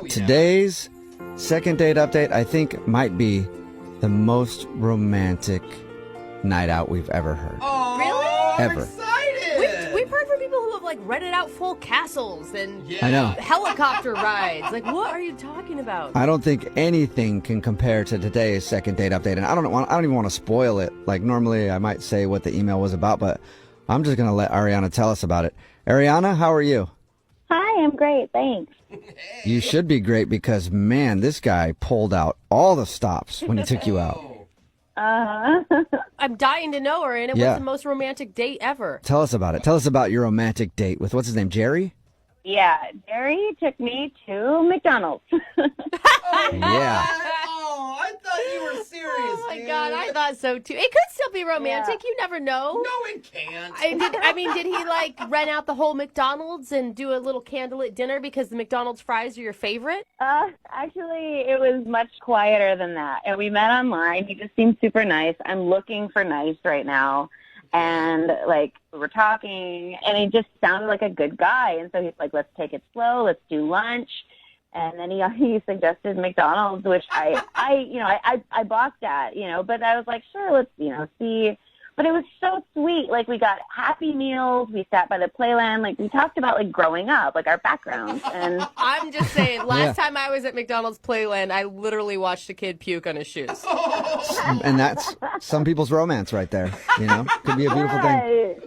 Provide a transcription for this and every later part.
Today's second date update, I think, might be the most romantic night out we've ever heard. Oh, Really? I'm Ever. excited. We've heard from people who have like rented out full castles and I know. helicopter rides. Like, what are you talking about? I don't think anything can compare to today's second date update, and I don't even want to spoil it. Like, normally I might say what the email was about, but I'm just going to let Ariana tell us about it. Ariana, how are you? Hi, I'm great, thanks. You should be great because, man, this guy pulled out all the stops when he took you out. I'm dying to know her, and it Yeah. was the most romantic date ever. Tell us about it. Tell us about your romantic date with, what's his name, Jerry? Yeah, Jerry took me to McDonald's. Yeah. Oh, I thought you were serious. Oh my dude. God, I thought so too. It could still be romantic. Yeah. You never know. No, it can't. Did he like rent out the whole McDonald's and do a little candlelit dinner because the McDonald's fries are your favorite? Actually, it was much quieter than that. And we met online. He just seemed super nice. I'm looking for nice right now. And, like, we were talking, and he just sounded like a good guy. And so he's like, let's take it slow. Let's do lunch. And then he suggested McDonald's, which I balked at, but I was like, sure, let's, see. But it was so sweet. Like, we got Happy Meals. We sat by the playland. Like, we talked about, like, growing up, like, our backgrounds. And I'm just saying, last time I was at McDonald's Playland, I literally watched a kid puke on his shoes. And that's some people's romance right there, Could be a beautiful thing. Right.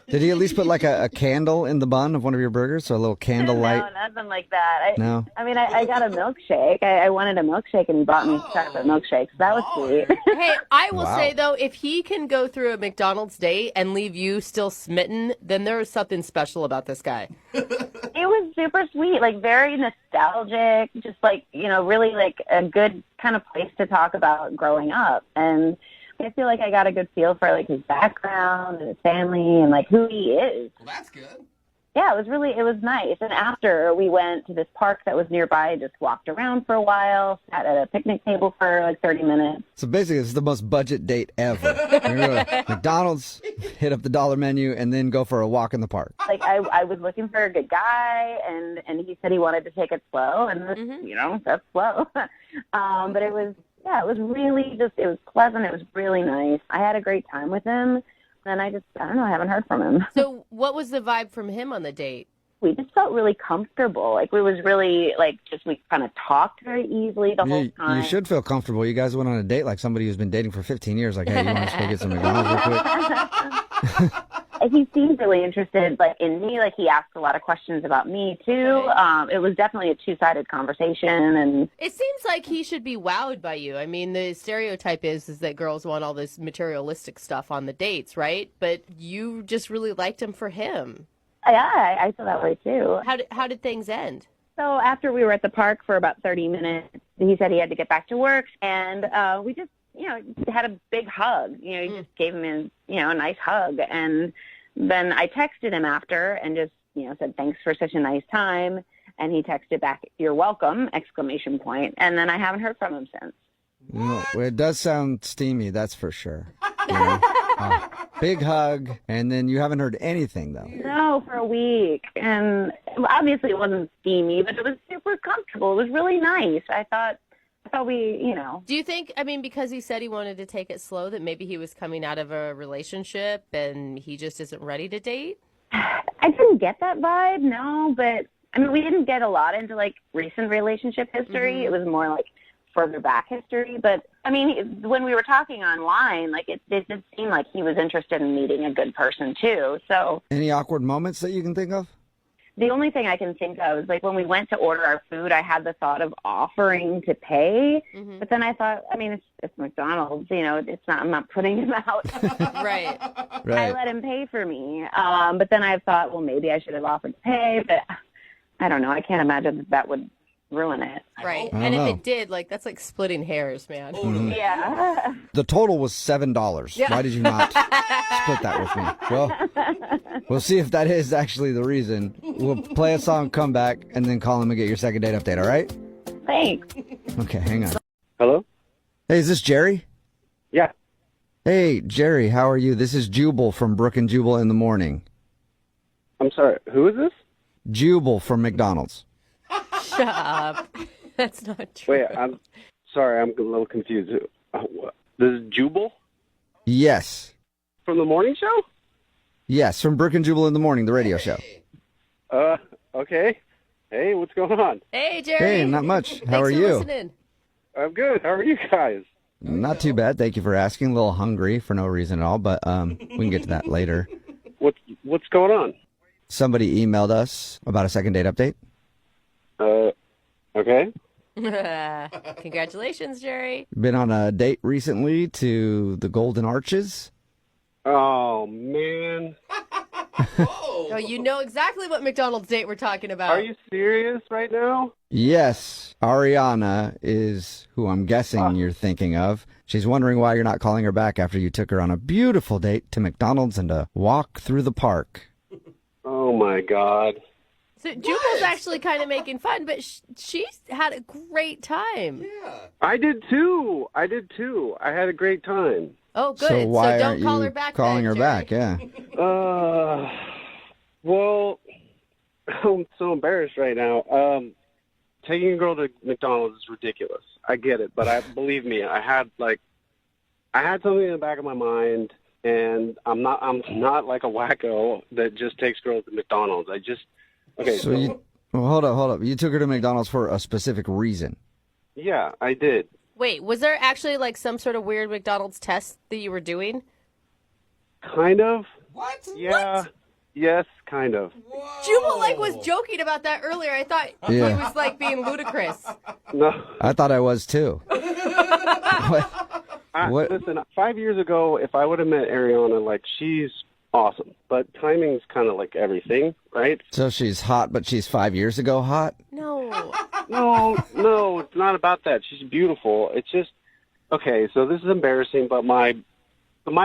Did he at least put like a candle in the bun of one of your burgers? So a little candle light? No, nothing like that. No? I mean, I got a milkshake. I wanted a milkshake, and he bought me chocolate milkshakes. That was sweet. Hey, I will Wow. say, though, if he can go through a McDonald's date and leave you still smitten, then there is something special about this guy. It was super sweet, like very nostalgic, just like, really like a good kind of place to talk about growing up. And I feel like I got a good feel for like his background and his family and like who he is. Well, that's good. Yeah, it was nice. And after we went to this park that was nearby, just walked around for a while, sat at a picnic table for like 30 minutes. So basically, it's the most budget date ever. You're gonna go to McDonald's, hit up the dollar menu, and then go for a walk in the park. Like I was looking for a good guy, and he said he wanted to take it slow, and that's slow. But it was really it was pleasant. It was really nice. I had a great time with him, and I don't know, I haven't heard from him. So what was the vibe from him on the date? We just felt really comfortable. Like we was really we kind of talked very easily the whole time. You should feel comfortable. You guys went on a date like somebody who's been dating for 15 years. Like, hey, you want to go get some McDonald's real quick? He seemed really interested, like in me. Like he asked a lot of questions about me too. It was definitely a two-sided conversation, and It seems like he should be wowed by you. I mean, the stereotype is that girls want all this materialistic stuff on the dates, right? But you just really liked him for him. yeah, I feel that way too. How did things end? So after we were at the park for about 30 minutes, he said he had to get back to work, and we just, had a big hug. He just gave him a nice hug, and then I texted him after and just, said thanks for such a nice time, and he texted back, "You're welcome!" ! And then I haven't heard from him since. Well, it does sound steamy, that's for sure. Big hug, and then you haven't heard anything, though. No, for a week, and obviously it wasn't steamy, but it was super comfortable. It was really nice. I thought we, Do you think, because he said he wanted to take it slow, that maybe he was coming out of a relationship and he just isn't ready to date? I didn't get that vibe, no, but we didn't get a lot into like recent relationship history. It was more like further back history. But when we were talking online, like it did seem like he was interested in meeting a good person too. So Any awkward moments that you can think of? the only thing I can think of is like when we went to order our food, I had the thought of offering to pay, but then I thought, it's McDonald's, it's not, I'm not putting him out. Right. I Right. let him pay for me. But then I thought, well, maybe I should have offered to pay, but I don't know. I can't imagine that would ruin it. Right. I And don't if know. it did, that's like splitting hairs, man. Yeah. The total was $7. Yeah. Why did you not split that with me? Well, we'll see if that is actually the reason. We'll play a song, come back, and then call him and get your second date update, all right? Thanks. Okay, hang on. Hello? Hey, is this Jerry? Yeah. Hey, Jerry, how are you? This is Jubal from Brooke and Jubal in the morning. I'm sorry. Who is this? Jubal from McDonald's. Shut up. That's not true. Wait, I'm sorry. I'm a little confused. This is Jubal Yes. from the morning show? Yes, from Brooke and Jubal in the Morning, the radio show. Okay. Hey, what's going on? Hey, Jerry. Hey, not much. How are Thanks for you? listening. I'm good. How are you guys? Not too bad. Thank you for asking. A little hungry for no reason at all, but we can get to that later. What's going on? Somebody emailed us about a second date update. Okay. Congratulations, Jerry. Been on a date recently to the Golden Arches. Oh, man. Oh, you know exactly what McDonald's date we're talking about. Are you serious right now? Yes, Ariana is who I'm guessing you're thinking of. She's wondering why you're not calling her back after you took her on a beautiful date to McDonald's and a walk through the park. Oh, my God. So Jubal's actually kind of making fun, but she's had a great time. Yeah. I did, too. I had a great time. Oh, good. So why don't aren't call you her back calling then, her Jerry. back? Yeah. Well, I'm so embarrassed right now. Taking a girl to McDonald's is ridiculous. I get it, but believe me, I had something in the back of my mind, and I'm not like a wacko that just takes girls to McDonald's. Hold up. You took her to McDonald's for a specific reason. Yeah, I did. Wait, was there actually like some sort of weird McDonald's test that you were doing? Kind of. What? Yeah. What? Yes, kind of. Whoa. Jubal was joking about that earlier. I thought he Yeah. was being ludicrous. No. I thought I was too. What? Listen, 5 years ago, if I would have met Ariana, she's awesome. But timing's kind of like everything, right? So she's hot, but she's 5 years ago hot? No. No, it's not about that. She's beautiful. It's just, okay, so this is embarrassing, but my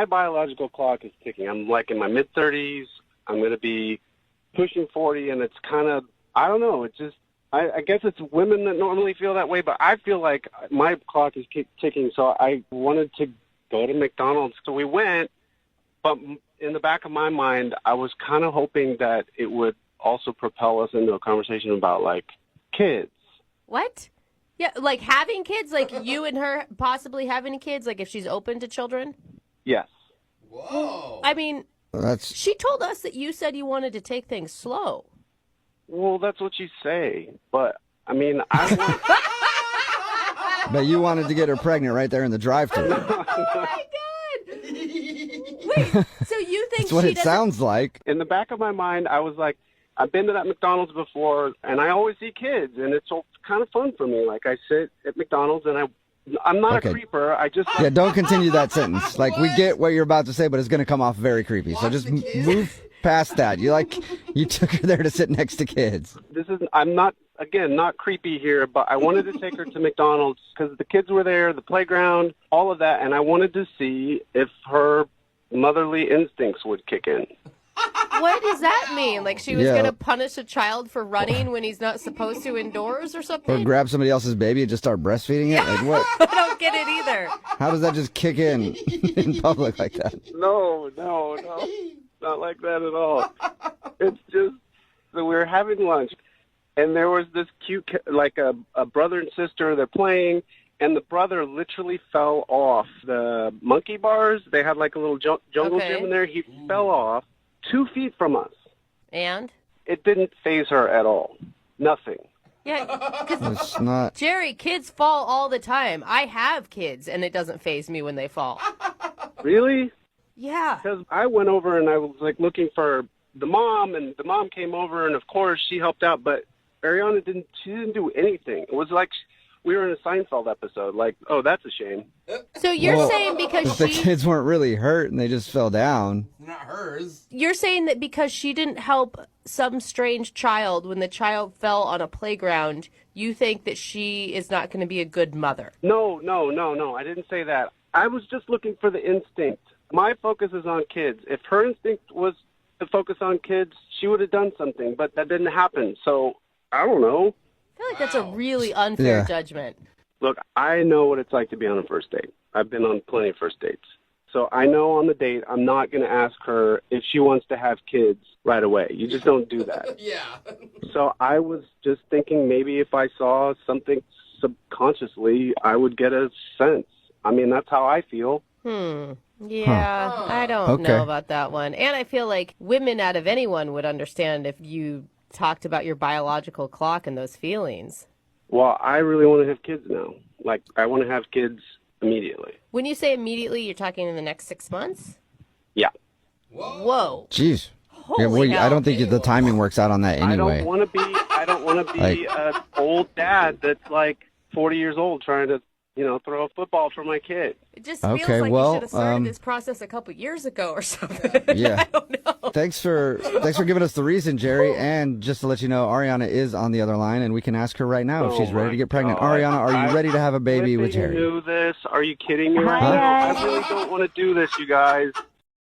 biological clock is ticking. I'm in my mid-30s. I'm going to be pushing 40, and it's kind of, I don't know, it's just, I guess it's women that normally feel that way, but I feel like my clock is ticking, so I wanted to go to McDonald's. So we went, but in the back of my mind, I was kind of hoping that it would also propel us into a conversation about, kids. What? Yeah, having kids? You and her possibly having kids? If she's open to children? Yes. Whoa. I mean, That's she told us that you said you wanted to take things slow. Well, that's what you say, but, I mean, but you wanted to get her pregnant right there in the drive-thru. Oh, my God. Wait, so you think That's what she it doesn't... sounds like. in the back of my mind, I was like, I've been to that McDonald's before, and I always see kids, and it's kind of fun for me. I sit at McDonald's, and I'm not Okay. a creeper. I just Yeah, don't continue that sentence. We get what you're about to say, but it's going to come off very creepy. So Watch just the kids. move past that. You took her there to sit next to kids. I'm not creepy here, but I wanted to take her to McDonald's because the kids were there, the playground, all of that, and I wanted to see if her motherly instincts would kick in. What does that mean? She was Yeah. going to punish a child for running when he's not supposed to indoors or Or something? grab somebody else's baby and just start breastfeeding it? What? I don't get it either. How does that just kick in public like that? No, not like that at all. It's just that we were having lunch, and there was this cute, a brother and sister. They're playing, and the brother literally fell off the monkey bars. They had a little jungle Okay. gym in there. He fell off 2 feet from us. And? It didn't faze her at all. Nothing. Yeah, because, It's not. Jerry, kids fall all the time. I have kids, and it doesn't faze me when they fall. Really? Yeah. Because I went over and I was looking for the mom, and the mom came over, and of course she helped out, but Ariana didn't do anything. It was like we were in a Seinfeld episode. Oh, that's a shame. So you're Well, saying because The she... kids weren't really hurt and they just fell down. Not hers. You're saying that because she didn't help some strange child when the child fell on a playground, you think that she is not going to be a good mother. No. I didn't say that. I was just looking for the instinct. My focus is on kids. If her instinct was to focus on kids, she would have done something, but that didn't happen. So, I don't know. I feel like that's a really unfair Yeah. judgment. Look, I know what it's like to be on a first date. I've been on plenty of first dates. So I know on the date I'm not going to ask her if she wants to have kids right away. You just don't do that. Yeah. So I was just thinking maybe if I saw something subconsciously, I would get a sense. I mean, that's how I feel. Yeah, I don't Okay. know about that one. And I feel like women out of anyone would understand if you talked about your biological clock and those feelings. Well, I really want to have kids now. Like, I want to have kids immediately. When you say immediately, you're talking in the next 6 months? Yeah. Whoa. Jeez. Yeah, Holy well, I hell. don't think the timing works out on that I anyway. don't want to be Like- an old dad that's like 40 years old trying to, throw a football for my kid. It just Okay, feels like well, you should have started this process a couple years ago or something. Yeah. I don't know. Thanks for giving us the reason, Jerry. And just to let you know, Ariana is on the other line, and we can ask her right now if Oh she's ready my to get pregnant. God. Ariana, are you ready to have a baby with Listen, Jerry? You knew this? Are you kidding me right Hi, now? guys. I really don't want to do this, you guys.